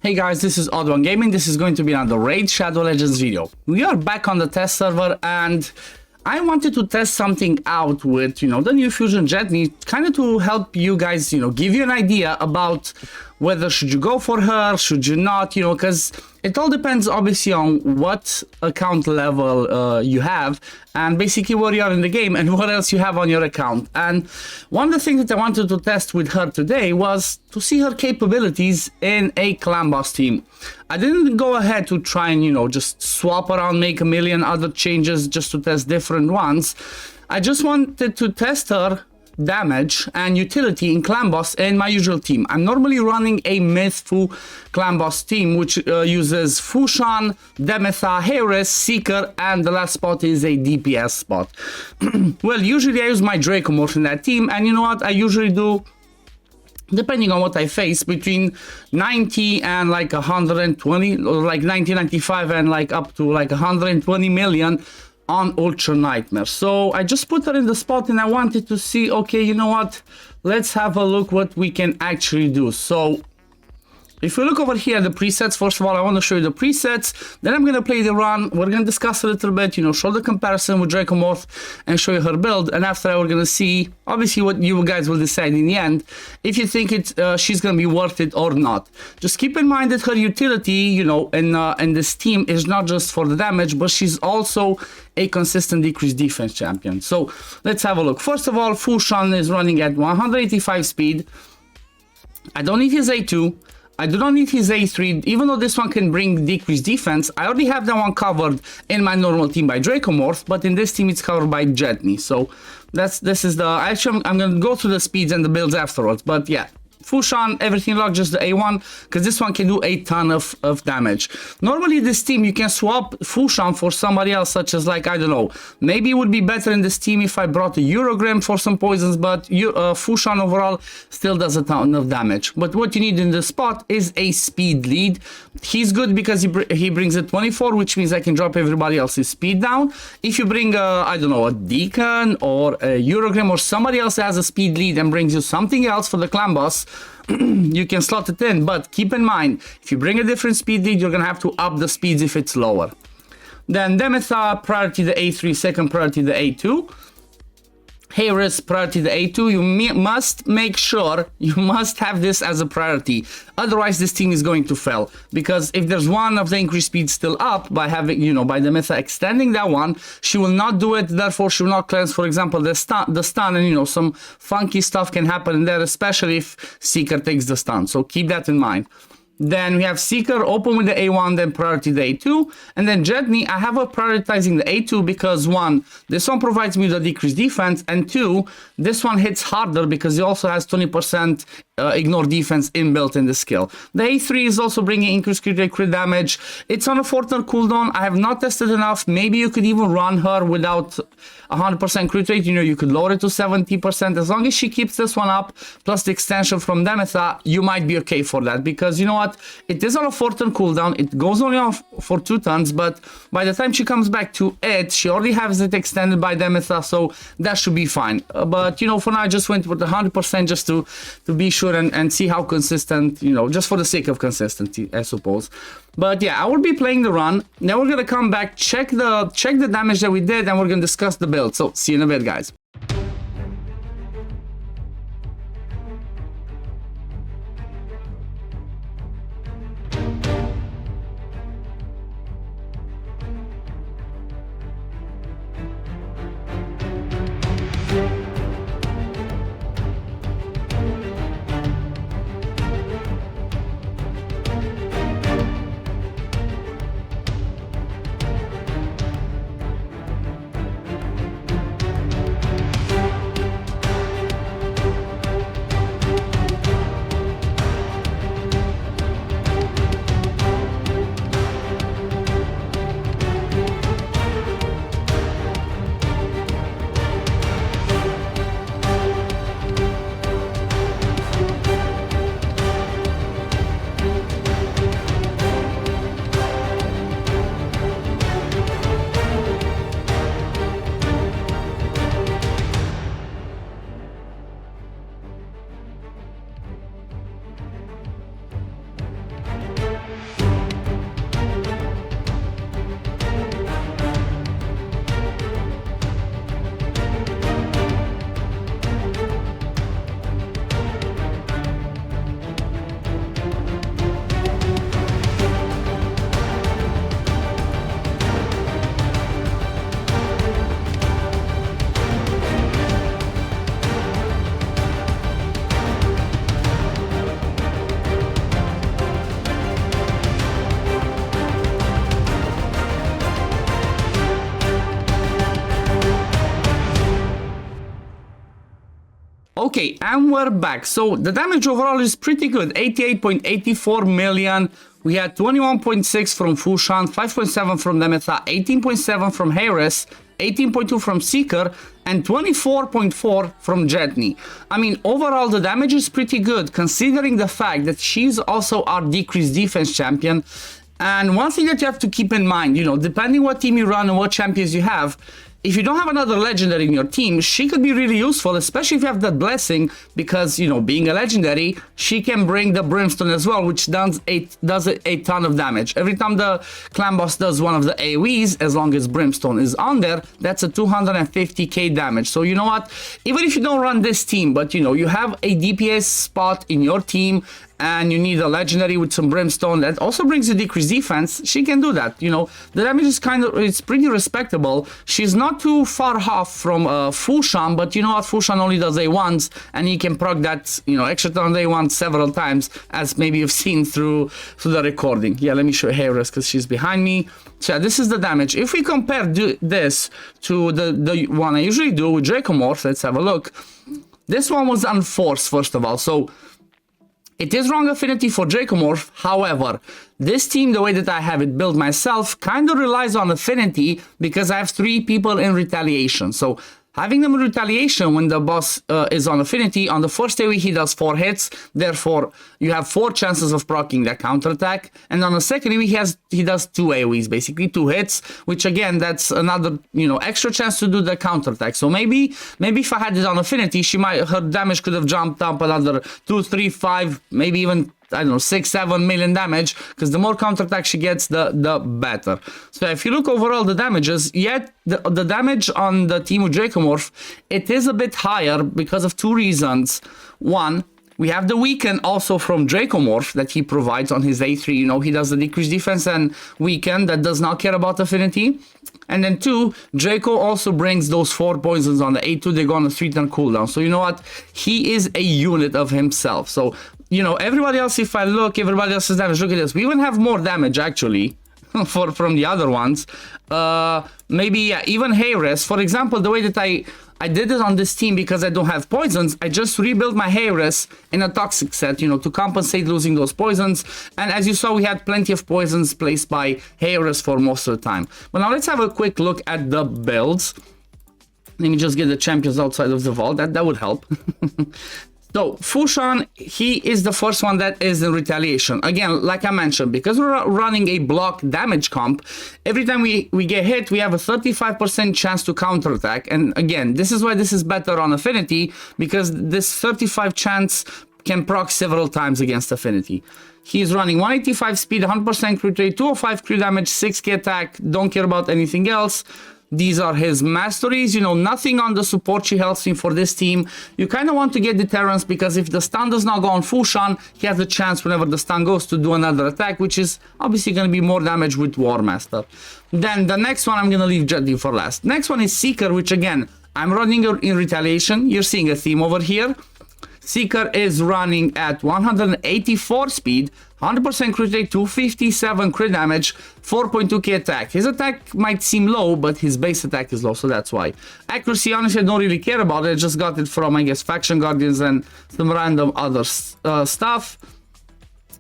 Hey guys, this is OddOneGaming. This is going to be another Raid Shadow Legends video. We are back on the test server and I wanted to test something out with, the new Fusion Jetni, kind of to help you guys, give you an idea about whether should you go for her, should you not, because it all depends obviously on what account level you have and basically where you are in the game and what else you have on your account. And one of the things that I wanted to test with her today was to see her capabilities in a clan boss team. I didn't go ahead to try and, just swap around, make a million other changes just to test different ones. I just wanted to test her damage and utility in clan boss in my usual team. I'm normally running a Myth-Fu clan boss team which uses Fushan, Demetha, Harris, Seeker, and the last spot is a DPS spot. Well, usually I use my Dracomorph in that team, and you know what, I usually do, depending on what I face, between 90 and like 120, or like 90, 95 and like up to like 120 million on Ultra Nightmare. So I just put her in the spot and I wanted to see, okay, you know what, let's have a look what we can actually do. So if we look over here at the presets, first of all, I want to show you the presets, then I'm going to play the run, we're going to discuss a little bit, show the comparison with Dracomorph and show you her build, and after that we're going to see, obviously, what you guys will decide in the end, if you think she's going to be worth it or not. Just keep in mind that her utility, in this team is not just for the damage, but she's also a consistent decreased defense champion. So let's have a look. First of all, Fushan is running at 185 speed. I don't need his A2. I do not need his A3, even though this one can bring decreased defense. I already have that one covered in my normal team by Dracomorph, but in this team it's covered by Jetni. So this is the, actually I'm going to go through the speeds and the builds afterwards, but yeah. Fushan, everything locked, just the A1, because this one can do a ton of damage. Normally this team, you can swap Fushan for somebody else, such as like, I don't know, maybe it would be better in this team if I brought a Eurogram for some poisons, but Fushan overall still does a ton of damage. But what you need in this spot is a speed lead. He's good because he brings a 24, which means I can drop everybody else's speed down. If you bring, I don't know, a Deacon or a Eurogram or somebody else that has a speed lead and brings you something else for the clan boss, you can slot it in, but keep in mind, if you bring a different speed lead, you're gonna have to up the speeds if it's lower. Then Demetha, priority the A3, second priority the A2. Harris, priority the A2. You must make sure you must have this as a priority, otherwise this team is going to fail, because if there's one of the increased speed still up by having, by Demetha extending that one, she will not do it, therefore she will not cleanse, for example, the stun, and some funky stuff can happen in there, especially if Seeker takes the stun, so keep that in mind. Then we have Seeker, open with the A1, then priority the A2. And then Jetni, I have her prioritizing the A2 because one, this one provides me the decreased defense, and two, this one hits harder because it also has 20% ignore defense inbuilt in the skill. The A3 is also bringing increased crit damage. It's on a 4-turn cooldown. I have not tested enough. Maybe you could even run her without 100% crit rate. You could lower it to 70%. As long as she keeps this one up, plus the extension from Demetha, you might be okay for that. Because you know what? It is on a 4-turn cooldown. It goes only on for 2 turns, but by the time she comes back to it, she already has it extended by Demetha, so that should be fine. But for now, I just went with 100% just to be sure and see how consistent, just for the sake of consistency, I suppose. But yeah, I will be playing the run. Then we're gonna come back, check the damage that we did, and we're gonna discuss the build. So see you in a bit, guys. Okay, and we're back. So the damage overall is pretty good. 88.84 million. We had 21.6 from Fushan, 5.7 from Demetha, 18.7 from Harris, 18.2 from Seeker, and 24.4 from Jetni. I mean, overall, the damage is pretty good, considering the fact that she's also our decreased defense champion. And one thing that you have to keep in mind, you know, depending what team you run and what champions you have, if you don't have another legendary in your team, she could be really useful, especially if you have that blessing, because, you know, being a legendary, she can bring the brimstone as well, which does a ton of damage. Every time the clan boss does one of the AoEs, as long as brimstone is on there, that's a 250k damage. So you know what, even if you don't run this team, but you know, you have a DPS spot in your team and you need a legendary with some brimstone that also brings a decreased defense, she can do that. You know, the damage is it's pretty respectable. She's not too far off from Fushan, but you know what, Fushan only does A1s, and he can proc that, you know, extra turn A1 several times, as maybe you've seen through the recording. Yeah, let me show Harris because she's behind me. So yeah, this is the damage. If we compare this to the one I usually do with Dracomorph, let's have a look. This one was unforced, first of all, so it is wrong affinity for Dracomorph. However, this team, the way that I have it built myself, kind of relies on affinity because I have 3 people in retaliation. So having them in retaliation when the boss is on affinity, on the first AoE he does 4 hits, therefore you have 4 chances of proccing that counterattack, and on the second AoE he does 2 AoEs, basically 2 hits, which again, that's another, you know, extra chance to do the counterattack. So maybe if I had it on affinity, her damage could have jumped up another 2, 3, 5, maybe even, I don't know, 6, 7 million damage, because the more counterattack she gets, the better. So if you look overall the damages, yet the damage on the team with Dracomorph, it is a bit higher because of 2 reasons. One, we have the weaken also from Dracomorph that he provides on his A3. You know, he does the decreased defense and weaken that does not care about affinity. And then 2, Draco also brings those 4 poisons on the A2. They go on a 3-turn cooldown. So you know what? He is a unit of himself. So, you know, everybody else, if I look, everybody else's damage, look at this. We even have more damage, actually, from the other ones. Maybe, yeah, even Harris. For example, the way that I did it on this team, because I don't have poisons, I just rebuilt my Harris in a toxic set, you know, to compensate losing those poisons. And as you saw, we had plenty of poisons placed by Harris for most of the time. But now let's have a quick look at the builds. Let me just get the champions outside of the vault. That would help. So, Fushan, he is the first one that is in retaliation. Again, like I mentioned, because we're running a block damage comp, every time we get hit, we have a 35% chance to counterattack. And again, this is why this is better on affinity, because this 35 chance can proc several times against affinity. He's running 185 speed, 100% crit rate, 205 crit damage, 6k attack, don't care about anything else. These are his masteries, you know, nothing on the support she helps him for this team. You kind of want to get deterrence, because if the stun does not go on Fushan, he has the chance whenever the stun goes to do another attack, which is obviously going to be more damage with War Master. Then the next one I'm going to leave Jetni for last. Next one is Seeker, which again, I'm running her in retaliation. You're seeing a theme over here. Seeker is running at 184 speed, 100% crit rate, 257 crit damage, 4.2k attack. His attack might seem low, but his base attack is low, so that's why. Accuracy, honestly, I don't really care about it. I just got it from, I guess, Faction Guardians and some random other stuff.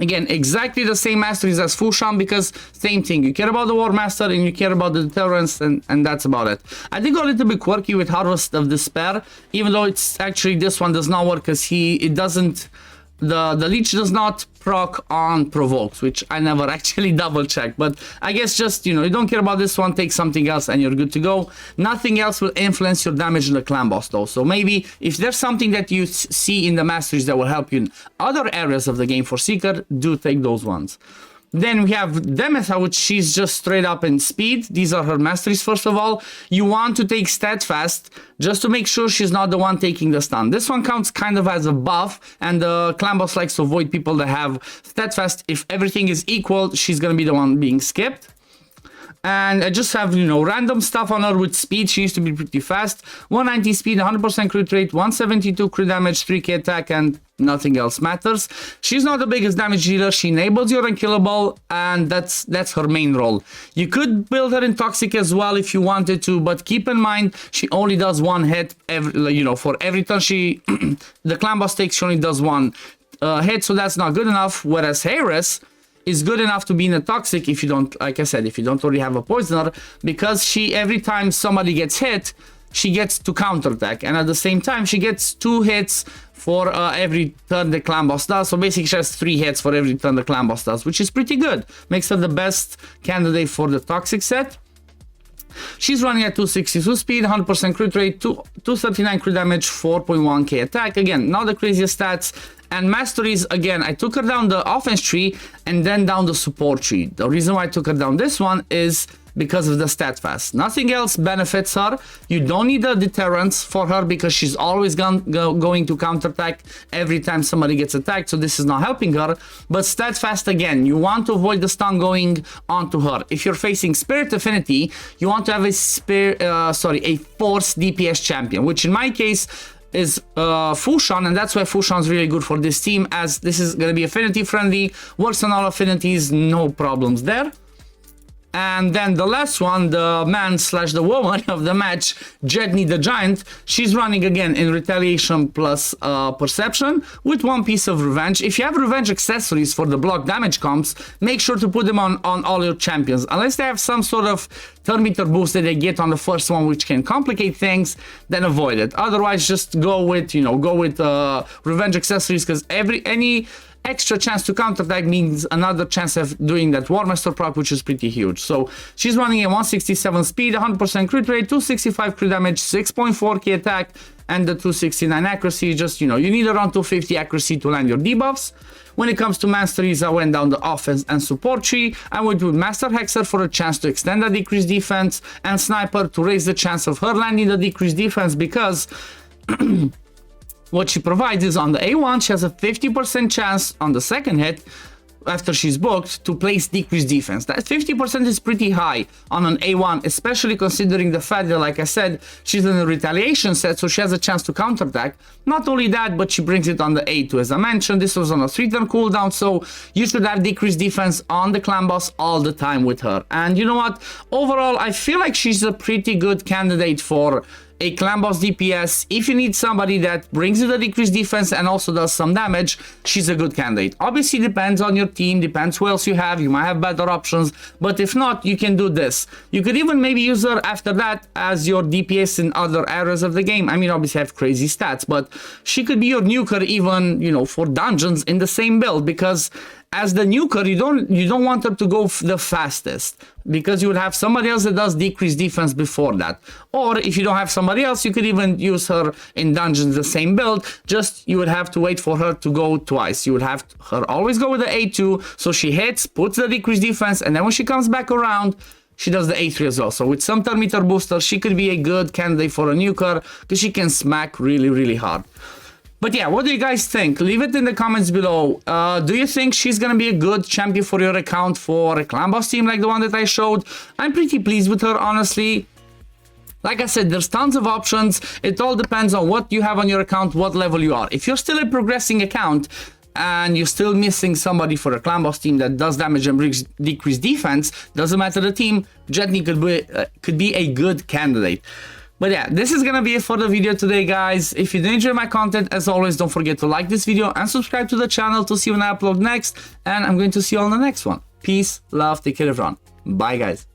Again, exactly the same masteries as Fushan, because same thing. You care about the War Master and you care about the deterrence, and that's about it. I did go a little bit quirky with Harvest of Despair, even though it's actually, this one does not work, because the leech does not proc on provokes, which I never actually double check. But I guess just, you know, you don't care about this one, take something else and you're good to go. Nothing else will influence your damage in the clan boss though. So maybe if there's something that you see in the masteries that will help you in other areas of the game for Seeker, do take those ones. Then we have Demetha, which she's just straight up in speed. These are her masteries, first of all. You want to take Steadfast just to make sure she's not the one taking the stun. This one counts kind of as a buff, and the clan boss likes to avoid people that have Steadfast. If everything is equal, she's going to be the one being skipped. And I just have, you know, random stuff on her with speed. She needs to be pretty fast. 190 speed, 100% crit rate, 172 crit damage, 3k attack, and nothing else matters. She's not the biggest damage dealer. She enables your unkillable, and that's her main role. You could build her in toxic as well if you wanted to, but keep in mind she only does one hit every, you know, for every turn she the clan boss takes. She only does one hit, so that's not good enough. Whereas Harris is good enough to be in a toxic if you don't, like I said, if you don't already have a poisoner, because she, every time somebody gets hit, she gets to counterattack, and at the same time she gets 2 hits for every turn the clan boss does. So basically she has 3 hits for every turn the clan boss does, which is pretty good. Makes her the best candidate for the toxic set. She's running at 262 speed, 100% crit rate, 239 crit damage, 4.1k attack. Again, not the craziest stats. And masteries, again, I took her down the offense tree and then down the support tree. The reason why I took her down this one is because of the stat fast. Nothing else benefits her. You don't need a deterrence for her because she's always going to counterattack every time somebody gets attacked, so this is not helping her. But stat fast, again, you want to avoid the stun going onto her. If you're facing Spirit Affinity, you want to have a Force DPS champion, which in my case is Fushan, and that's why Fushan is really good for this team, as this is going to be affinity friendly, works on all affinities, no problems there. And then the last one, the man slash the woman of the match, Jetni the Giant, she's running again in retaliation plus perception with 1 piece of revenge. If you have revenge accessories for the block damage comps, make sure to put them on all your champions, unless they have some sort of turn meter boost that they get on the first one, which can complicate things, then avoid it. Otherwise, just go with, you know, revenge accessories, because any extra chance to counterattack means another chance of doing that War Master proc, which is pretty huge. So she's running a 167 speed, 100% crit rate, 265 crit damage, 6.4k attack, and the 269 accuracy. Just, you know, you need around 250 accuracy to land your debuffs. When it comes to masteries, I went down the offense and support tree. I went with Master Hexer for a chance to extend the decreased defense, and Sniper to raise the chance of her landing the decreased defense, because what she provides is on the A1, she has a 50% chance on the second hit after she's booked to place decreased defense. That 50% is pretty high on an A1, especially considering the fact that, like I said, she's in a retaliation set, so she has a chance to counterattack. Not only that, but she brings it on the A2. As I mentioned, this was on a 3-turn cooldown, so you should have decreased defense on the clan boss all the time with her. And you know what? Overall, I feel like she's a pretty good candidate for a clan boss DPS. If you need somebody that brings you the decreased defense and also does some damage, she's a good candidate. Obviously depends on your team, depends who else you have, you might have better options, but if not, you can do this. You could even maybe use her after that as your DPS in other areas of the game. I mean, obviously have crazy stats, but she could be your nuker even, you know, for dungeons in the same build, because as the nuker, you don't want her to go the fastest, because you would have somebody else that does decreased defense before that. Or if you don't have somebody else, you could even use her in dungeons, the same build, just you would have to wait for her to go twice. You would have her always go with the A2, so she hits, puts the decreased defense, and then when she comes back around, she does the A3 as well. So with some turn meter booster, she could be a good candidate for a nuker, because she can smack really, really hard. But yeah, what do you guys think? Leave it in the comments below. Do you think she's gonna be a good champion for your account for a clan boss team like the one that I showed? I'm pretty pleased with her, honestly. Like I said, there's tons of options. It all depends on what you have on your account, what level you are. If you're still a progressing account and you're still missing somebody for a clan boss team that does damage and brings decreased defense, doesn't matter the team, Jetni could be a good candidate. But yeah, this is gonna be it for the video today, guys. If you did enjoy my content, as always, don't forget to like this video and subscribe to the channel to see when I upload next. And I'm going to see you on the next one. Peace, love, take care, everyone. Bye, guys.